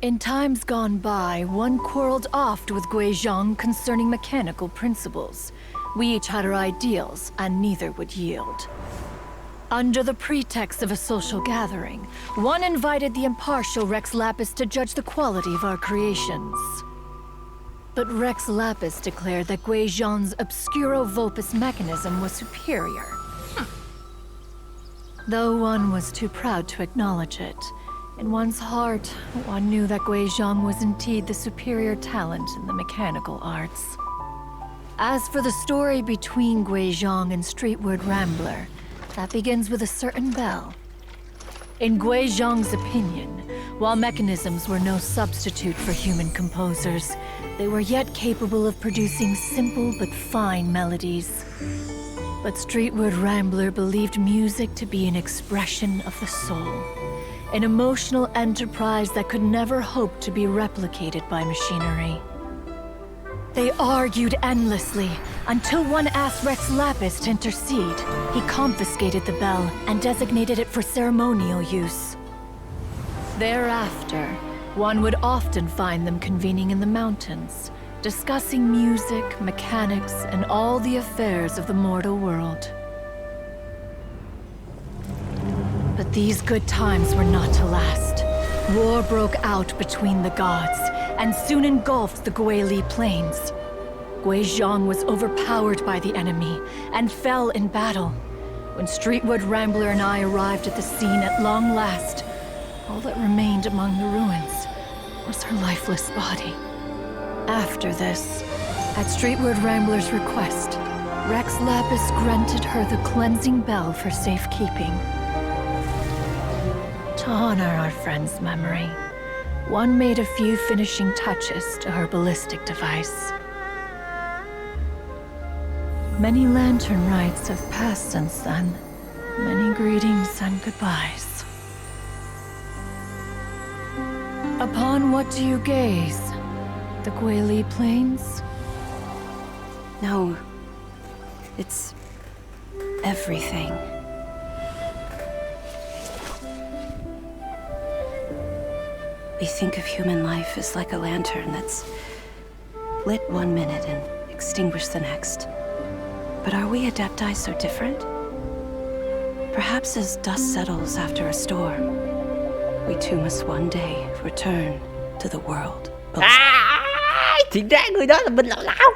In times gone by, one quarreled oft with Guizhong concerning mechanical principles. We each had our ideals, and neither would yield. Under the pretext of a social gathering, one invited the impartial Rex Lapis to judge the quality of our creations. But Rex Lapis declared that Guizhong's Obscuro Vulpus mechanism was superior. Though one was too proud to acknowledge it, in one's heart, one knew that Guizhong was indeed the superior talent in the mechanical arts. As for the story between Guizhong and Streetward Rambler, that begins with a certain bell. In Guizhong's opinion, while mechanisms were no substitute for human composers, they were yet capable of producing simple but fine melodies. But Streetward Rambler believed music to be an expression of the soul, an emotional enterprise that could never hope to be replicated by machinery. They argued endlessly, until one asked Rex Lapis to intercede. He confiscated the bell and designated it for ceremonial use. Thereafter, one would often find them convening in the mountains, discussing music, mechanics, and all the affairs of the mortal world. But these good times were not to last. War broke out between the gods, and soon engulfed the Guili Plains. Guizhong was overpowered by the enemy, and fell in battle. When Streetwood Rambler and I arrived at the scene at long last, all that remained among the ruins was her lifeless body. After this, at Streetwood Rambler's request, Rex Lapis granted her the cleansing bell for safekeeping. To honor our friend's memory, one made a few finishing touches to her ballistic device. Many lantern rites have passed since then. Many greetings and goodbyes. Upon what do you gaze? The Guili Plains? No. It's everything. We think of human life as like a lantern that's lit one minute and extinguished the next. But are we Adepti so different? Perhaps as dust settles after a storm, we too must one day return to the world. À, thì ra người đó là Bình Lão Lão.